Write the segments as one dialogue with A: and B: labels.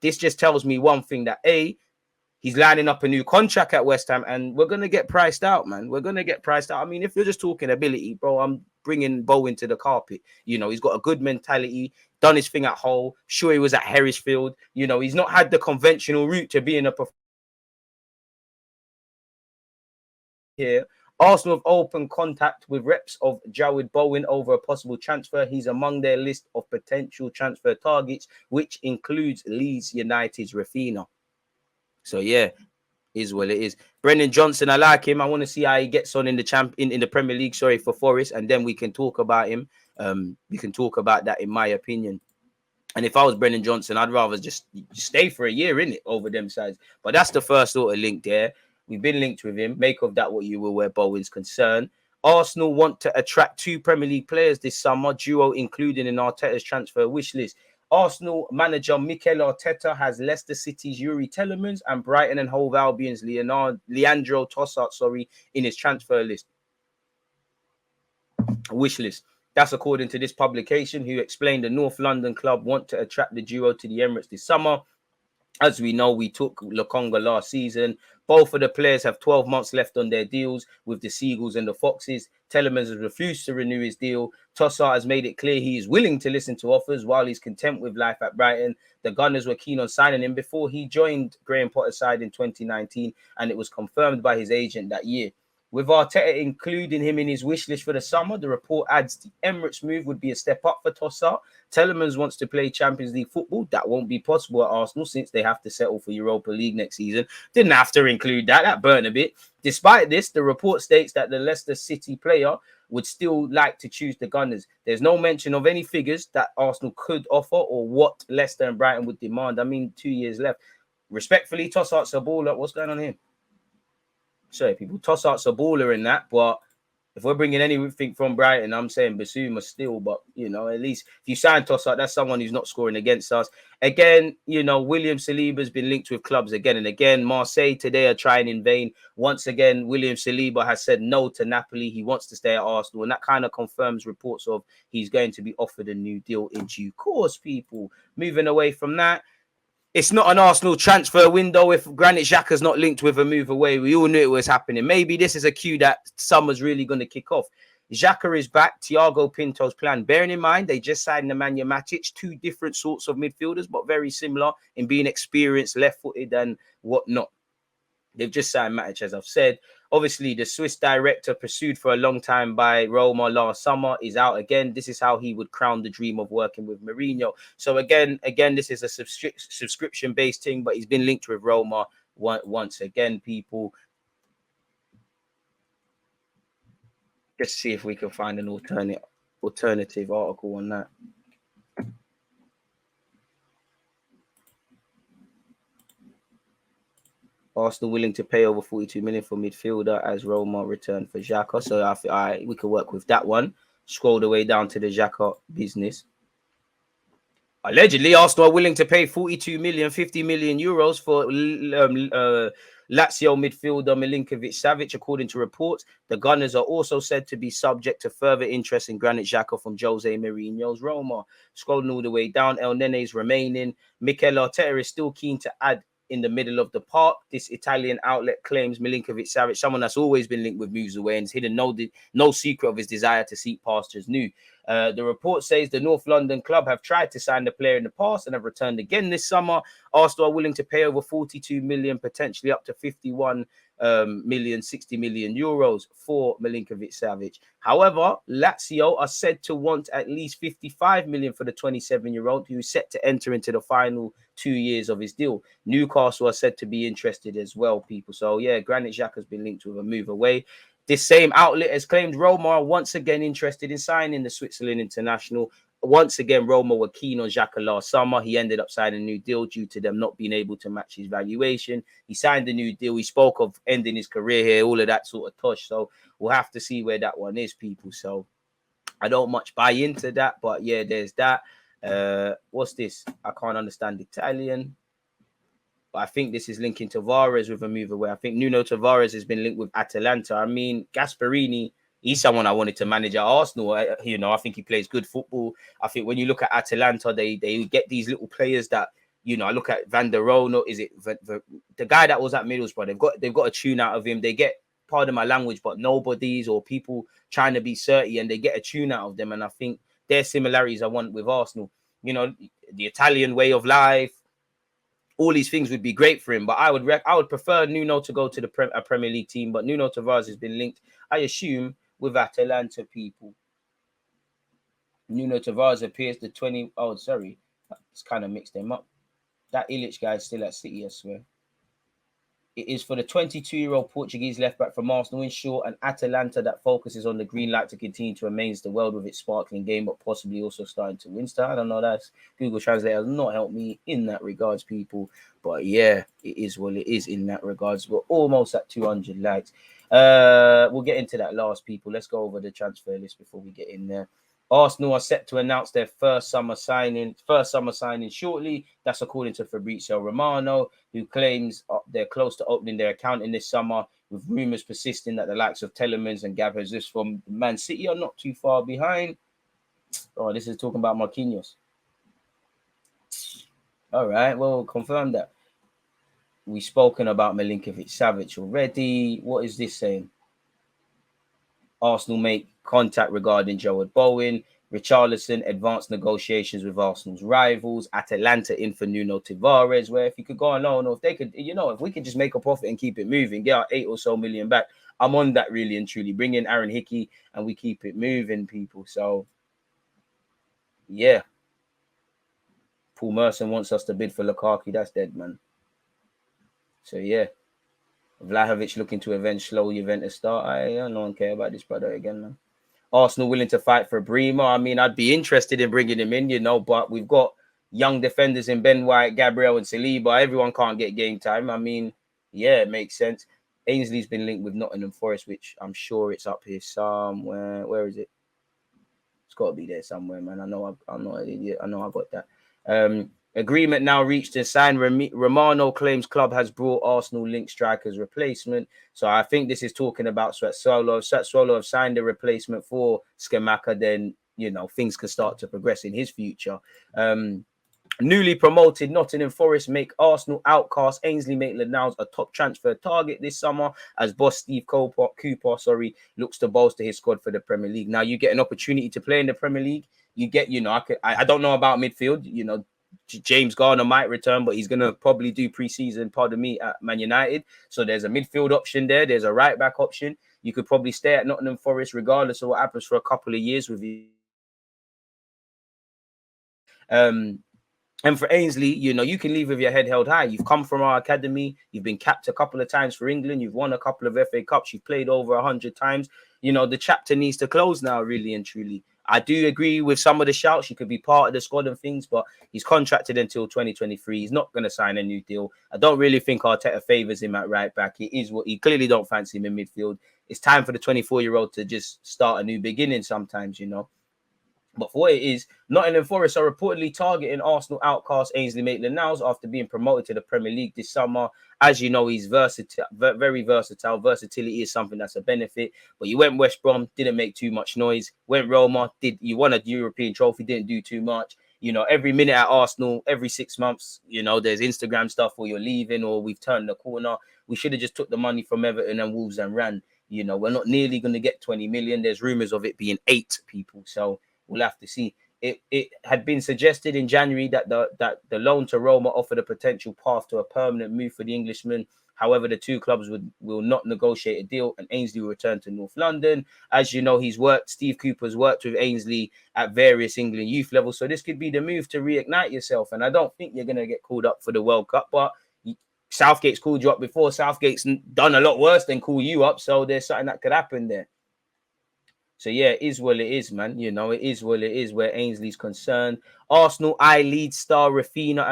A: this just tells me one thing, that A, he's lining up a new contract at West Ham, and we're going to get priced out, man. We're going to get priced out. I mean, if you're just talking ability, bro, I'm bringing Bowen to the carpet. You know, he's got a good mentality, done his thing at Hull. Sure, he was at Herrisfield. You know, he's not had the conventional route to being a here. Arsenal have opened contact with reps of Jarrod Bowen over a possible transfer. He's among their list of potential transfer targets, which includes Leeds United's Raphinha. So, yeah, is what it is. Brendan Johnson, I like him. I want to see how he gets on in the in the Premier League, for Forest, and then we can talk about him. We can talk about that, in my opinion. And if I was Brendan Johnson, I'd rather just stay for a year in it over them sides. But that's the first sort of link there. We've been linked with him. Make of that what you will, where Bowen's concerned. Arsenal want to attract 2 Premier League players this summer, duo including in Arteta's transfer wish list. Arsenal manager Mikel Arteta has Leicester City's Yuri Telemans and Brighton and Hove Albion's Leandro Trossard, in his transfer list. Wish list. That's according to this publication, who explained the North London club want to attract the duo to the Emirates this summer. As we know, we took Lokonga last season. Both of the players have 12 months left on their deals with the Seagulls and the Foxes. Telemans has refused to renew his deal. Trossard has made it clear he is willing to listen to offers while he's content with life at Brighton. The Gunners were keen on signing him before he joined Graham Potter's side in 2019, and it was confirmed by his agent that year. With Arteta including him in his wish list for the summer, the report adds the Emirates move would be a step up for Trossard. Telemans wants to play Champions League football. That won't be possible at Arsenal since they have to settle for Europa League next season. Didn't have to include that. That burned a bit. Despite this, the report states that the Leicester City player would still like to choose the Gunners. There's no mention of any figures that Arsenal could offer or what Leicester and Brighton would demand. I mean, 2 years left. Respectfully, Trossard's a baller. What's going on here? Sorry, people. Trossard's a baller in that, but if we're bringing anything from Brighton, I'm saying Basuma still. But, you know, at least if you sign Trossard, that's someone who's not scoring against us. Again, you know, William Saliba's been linked with clubs again and again. Marseille today are trying in vain. Once again, William Saliba has said no to Napoli. He wants to stay at Arsenal, and that kind of confirms reports of he's going to be offered a new deal in due course, people. Moving away from that, it's not an Arsenal transfer window if Granit Xhaka's not linked with a move away. We all knew it was happening. Maybe this is a cue that summer's really going to kick off. Xhaka is back. Thiago Pinto's plan. Bearing in mind, they just signed Nemanja Matic, 2 different sorts of midfielders, but very similar in being experienced, left-footed and whatnot. They've just signed Matic, as I've said. Obviously, the Swiss director pursued for a long time by Roma last summer is out again. This is how he would crown the dream of working with Mourinho. So again, this is a subscription-based thing, but he's been linked with Roma once again, people. Let's see if we can find an alternative article on that. Arsenal willing to pay over 42 million for midfielder as Roma returned for Xhaka. So we could work with that one. Scroll the way down to the Xhaka business. Allegedly, Arsenal are willing to pay 42 million, 50 million euros for Lazio midfielder Milivoje Savic, according to reports. The Gunners are also said to be subject to further interest in Granit Xhaka from Jose Mourinho's Roma. Scrolling all the way down, El Nene's remaining. Mikel Arteta is still keen to add in the middle of the park. This Italian outlet claims Milivoje Savic, someone that's always been linked with moves away, and has hidden no secret of his desire to seek pastures new. The report says the North London club have tried to sign the player in the past and have returned again this summer. Arsenal are willing to pay over 42 million, potentially up to 51 million, 60 million euros for Milivoje Savic. However, Lazio are said to want at least 55 million for the 27-year-old, who is set to enter into the final 2 years of his deal. Newcastle are said to be interested as well, people. So yeah, Granit Xhaka has been linked with a move away. This same outlet has claimed Roma are once again interested in signing the Switzerland international. Once again, Roma were keen on Xhaka last summer. He ended up signing a new deal due to them not being able to match his valuation. He signed a new deal. He spoke of ending his career here, all of that sort of tosh. So we'll have to see where that one is, people. So I don't much buy into that, but yeah, there's that. What's this? I can't understand Italian. But I think this is linking Tavares with a move away. I think Nuno Tavares has been linked with Atalanta. I mean, Gasperini, he's someone I wanted to manage at Arsenal. I think he plays good football. I think when you look at Atalanta, they get these little players that You know, I look at Van der Rohe. Is it the guy that was at Middlesbrough? They've got a tune out of him. They get, pardon my language, but nobodies or people trying to be certy, and they get a tune out of them. And I think there's similarities I want with Arsenal. You know, the Italian way of life, all these things would be great for him. But I would prefer Nuno to go to a Premier League team. But Nuno Tavares has been linked, I assume, with Atalanta people. Nuno Tavares appears the 20. Oh, sorry, it's kind of mixed them up. That Illich guy is still at City, I swear. It is for the 22-year-old Portuguese left-back from Arsenal, in short, an Atalanta that focuses on the green light to continue to amaze the world with its sparkling game, but possibly also starting to win stuff. I don't know, that's Google Translate has not helped me in that regards, people. But yeah, it is what it is in that regards. We're almost at 200 likes. We'll get into that last, people. Let's go over the transfer list before we get in there. Arsenal are set to announce their first summer signing shortly. That's according to Fabrizio Romano, who claims they're close to opening their account in this summer, with rumours persisting that the likes of Telemans and Gab Jesus from Man City are not too far behind. Oh, this is talking about Marquinhos. All right, well, we'll confirm that. We've spoken about Milinkovic-Savic already. What is this saying? Arsenal make contact regarding Jarrod Bowen. Richarlison advanced negotiations with Arsenal's rivals. Atalanta in for Nuno Tavares, where if you could go on loan, or if they could, you know, if we could just make a profit and keep it moving, get our 8 or so million back, I'm on that really and truly. Bring in Aaron Hickey and we keep it moving, people. So, yeah. Paul Merson wants us to bid for Lukaku. That's dead, man. So, yeah. Vlahovic looking to avenge slow Juventus start. I don't know, care about this brother again, man. Arsenal willing to fight for Bremer. I mean, I'd be interested in bringing him in, you know, but we've got young defenders in Ben White, Gabriel and Saliba. Everyone can't get game time. I mean, yeah, it makes sense. Ainsley's been linked with Nottingham Forest, which I'm sure it's up here somewhere. Where is it? It's got to be there somewhere, man. I'm not an idiot. I know I got that. Agreement now reached to sign. Romano claims club has brought Arsenal linked strikers replacement. So I think this is talking about Sassuolo. Sassuolo have signed a replacement for Scamacca. Then, you know, things can start to progress in his future. Newly promoted Nottingham Forest make Arsenal outcast Ainsley Maitland-Niles a top transfer target this summer, as boss Steve Cooper looks to bolster his squad for the Premier League. Now you get an opportunity to play in the Premier League. You get, you know, I don't know about midfield, you know. James Garner might return, but he's going to probably do pre-season, pardon me, at Man United. So there's a midfield option there. There's a right-back option. You could probably stay at Nottingham Forest regardless of what happens for a couple of years with you. And for Ainsley, you know, you can leave with your head held high. You've come from our academy. You've been capped a couple of times for England. You've won a couple of FA Cups. You've played over 100 times. You know, the chapter needs to close now, really and truly. I do agree with some of the shouts. He could be part of the squad and things, but he's contracted until 2023. He's not going to sign a new deal. I don't really think Arteta favours him at right back. It is what he clearly don't fancy him in midfield. It's time for the 24-year-old to just start a new beginning sometimes, you know. But for what it is, Nottingham Forest are reportedly targeting Arsenal outcast Ainsley Maitland-Niles after being promoted to the Premier League this summer. As you know, he's versatile, very versatile. Versatility is something that's a benefit. But you went West Brom, didn't make too much noise. Went Roma, you won a European trophy, didn't do too much. You know, every minute at Arsenal, every 6 months, you know, there's Instagram stuff or you're leaving or we've turned the corner. We should have just took the money from Everton and Wolves and ran. You know, we're not nearly going to get 20 million. There's rumours of it being 8 people. So we'll have to see. It had been suggested in January that the loan to Roma offered a potential path to a permanent move for the Englishman. However, the two clubs will not negotiate a deal, and Ainsley will return to North London. As you know, Steve Cooper's worked with Ainsley at various England youth levels, so this could be the move to reignite yourself. And I don't think you're going to get called up for the World Cup, but Southgate's called you up before. Southgate's done a lot worse than call you up, so there's something that could happen there. So, yeah, it is what it is, man. You know, it is what it is where Ainsley's concerned. Arsenal lead star Raphinha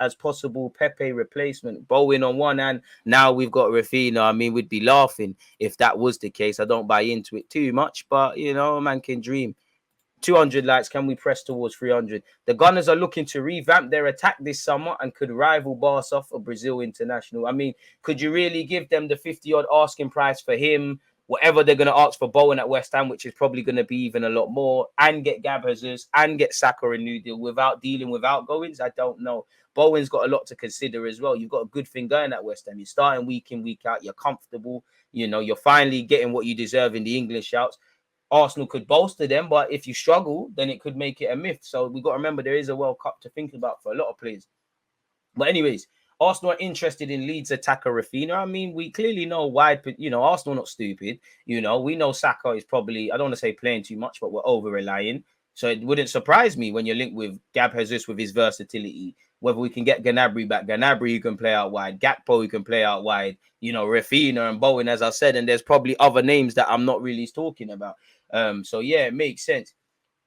A: as possible Pepe replacement. Bowen on one hand. Now we've got Raphinha. I mean, we'd be laughing if that was the case. I don't buy into it too much, but, you know, a man can dream. 200 likes. Can we press towards 300? The Gunners are looking to revamp their attack this summer and could rival Barca for Brazil international. I mean, could you really give them the 50-odd asking price for him? whatever they're going to ask for Bowen at West Ham, which is probably going to be even a lot more, and get Gab Jesus and get Saka a new deal without dealing with outgoings, I don't know. Bowen's got a lot to consider as well. You've got a good thing going at West Ham. You're starting week in, week out. You're comfortable. You know, you're finally getting what you deserve in the English shouts. Arsenal could bolster them, but if you struggle, then it could make it a myth. So we've got to remember there is a World Cup to think about for a lot of players. But anyways, Arsenal are interested in Leeds attacker Raphinha. I mean, we clearly know why, you know, Arsenal not stupid. You know, we know Saka is probably, I don't want to say playing too much, but we're over-relying. So it wouldn't surprise me when you're linked with Gab Jesus with his versatility. Whether we can get Gnabry back. Gnabry who can play out wide. Gakpo who can play out wide. You know, Raphinha and Bowen, as I said. And there's probably other names that I'm not really talking about. So, yeah, it makes sense.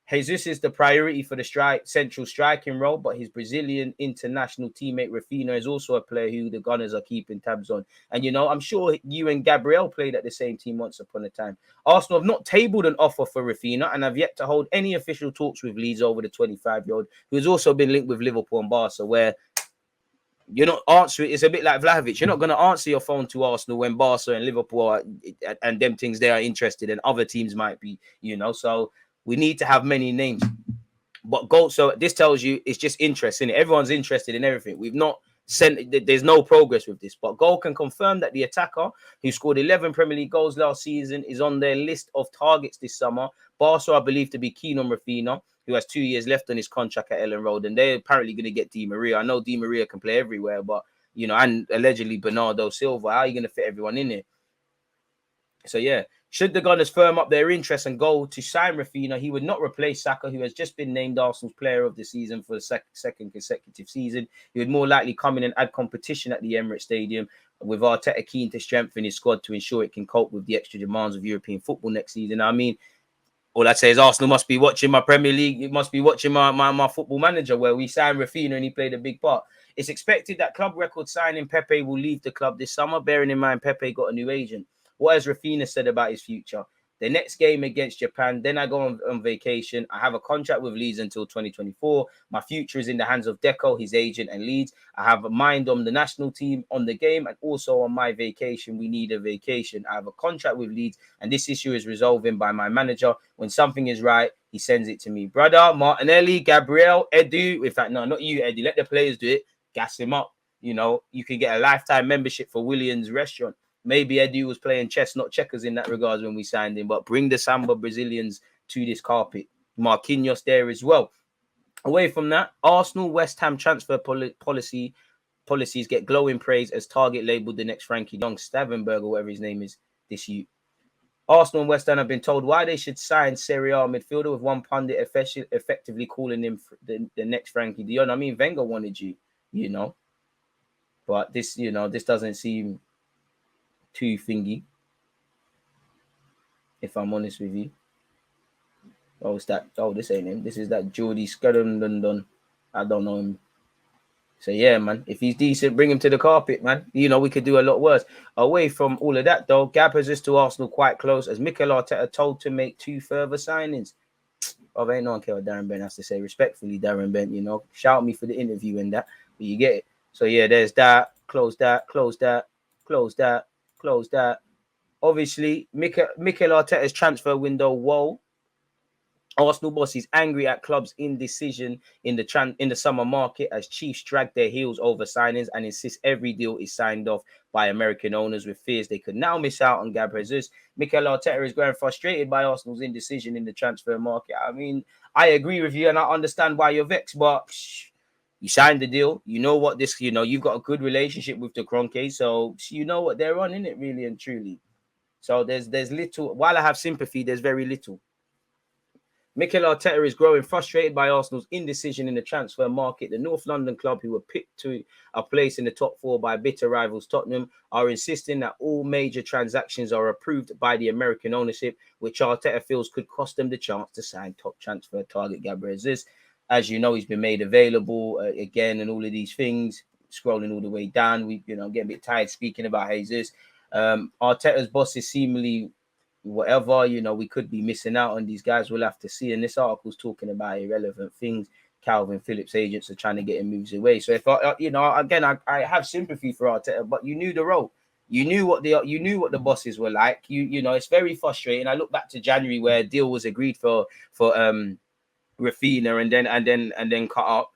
A: Jesus is the priority for the central striking role, but his Brazilian international teammate Raphinha is also a player who the Gunners are keeping tabs on. And, you know, I'm sure you and Gabriel played at the same team once upon a time. Arsenal have not tabled an offer for Raphinha and have yet to hold any official talks with Leeds over the 25-year-old, who has also been linked with Liverpool and Barca, where you're not answering. It's a bit like Vlahovic. You're not going to answer your phone to Arsenal when Barca and Liverpool are, and them things they are interested, and other teams might be, you know, so we need to have many names. But so this tells you it's just interesting. Everyone's interested in everything. We've not sent, there's no progress with this. But Goal can confirm that the attacker, who scored 11 Premier League goals last season, is on their list of targets this summer. Barca are believed to be keen on Raphinha, who has 2 years left on his contract at Ellen Road. And they're apparently going to get Di Maria. I know Di Maria can play everywhere, but, you know, and allegedly Bernardo Silva. How are you going to fit everyone in there? So, yeah. Should the Gunners firm up their interest and go to sign Raphinha, he would not replace Saka, who has just been named Arsenal's player of the season for the second consecutive season. He would more likely come in and add competition at the Emirates Stadium, with Arteta keen to strengthen his squad to ensure it can cope with the extra demands of European football next season. I mean, all I'd say is Arsenal must be watching my Premier League. It must be watching my Football Manager, where we signed Raphinha and he played a big part. It's expected that club record signing Pepe will leave the club this summer, bearing in mind Pepe got a new agent. What has Raphinha said about his future? The next game against Japan, then I go on vacation. I have a contract with Leeds until 2024. My future is in the hands of Deco, his agent, and Leeds. I have a mind on the national team, on the game, and also on my vacation. We need a vacation. I have a contract with Leeds, and this issue is resolving by my manager. When something is right, he sends it to me. Brother, Martinelli, Gabriel, Edu. In fact, no, not you, Eddie. Let the players do it. Gas him up. You know, you can get a lifetime membership for Williams Restaurant. Maybe Eddie was playing chess, not checkers in that regards when we signed him, but bring the Samba Brazilians to this carpet. Marquinhos there as well. Away from that, Arsenal West Ham transfer policies get glowing praise as Target labelled the next Frankie Young Stavenberg, or whatever his name is, this youth. Arsenal and West Ham have been told why they should sign Serie A midfielder, with one pundit effectively calling him the next Frankie de Jong. I mean, Wenger wanted you, you know. But this, you know, this doesn't seem too thingy, if I'm honest with you. Oh, it's that. Oh, this ain't him. This is that Geordie Scudden. I don't know him. So yeah, man. If he's decent, bring him to the carpet, man. You know, we could do a lot worse. Away from all of that, though, Gab has just to Arsenal quite close, as Mikel Arteta told to make 2 further signings. Oh, ain't no one care what Darren Bent has to say. Respectfully, Darren Bent, you know, shout me for the interview and that, but you get it. So yeah, there's that. Close that. Close that. Close that. Close that. Obviously, Mikel Arteta's transfer window. Whoa. Arsenal boss is angry at clubs' indecision in the summer market, as Chiefs drag their heels over signings and insist every deal is signed off by American owners, with fears they could now miss out on Gab Jesus. Mikel Arteta is growing frustrated by Arsenal's indecision in the transfer market. I mean, I agree with you and I understand why you're vexed, but you signed the deal. You know what this, you know, you've got a good relationship with the Kroenke, so you know what they're on, in it, really and truly. So there's little, while I have sympathy, there's very little. Mikel Arteta is growing frustrated by Arsenal's indecision in the transfer market. The North London club, who were picked to a place in the top 4 by bitter rivals Tottenham, are insisting that all major transactions are approved by the American ownership, which Arteta feels could cost them the chance to sign top transfer target Gabriel Jesus. As you know, he's been made available again, and all of these things. Scrolling all the way down, we getting a bit tired speaking about Jesus. Arteta's boss is seemingly whatever, you know, we could be missing out on these guys. We'll have to see. And this article's talking about irrelevant things. Calvin Phillips' agents are trying to get him moves away. So if I, you know, again, I have sympathy for Arteta, but you knew the role. You knew what the bosses were like. You know, it's very frustrating. I look back to January where a deal was agreed for Raphinha and then cut up.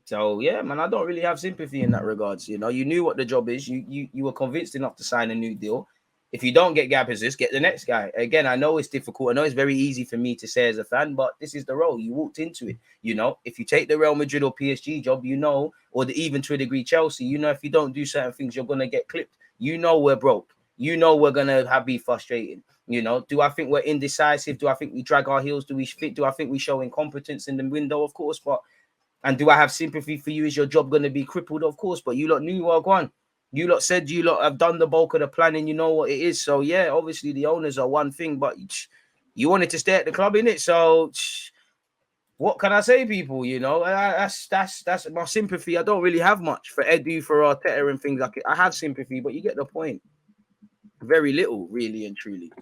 A: So yeah, man, I don't really have sympathy in that regards. You know, you knew what the job is. You were convinced enough to sign a new deal. If you don't get Gabazis, get the next guy. Again, I know it's difficult. I know it's very easy for me to say as a fan, but this is the role. You walked into it. You know, if you take the Real Madrid or PSG job, you know, or even to a degree Chelsea, you know, if you don't do certain things, you're gonna get clipped. You know, we're broke. You know, we're gonna be frustrated. You know, do I think we're indecisive? Do I think we drag our heels? Do I think we show incompetence in the window? Of course, but. And do I have sympathy for you? Is your job going to be crippled? Of course, but you lot knew what one. You lot said you lot have done the bulk of the planning. You know what it is. So yeah, obviously the owners are one thing, but you wanted to stay at the club, innit? So what can I say, people? You know, that's my sympathy. I don't really have much for Edu, for Arteta, and things like it. I have sympathy, but you get the point. Very little, really and truly.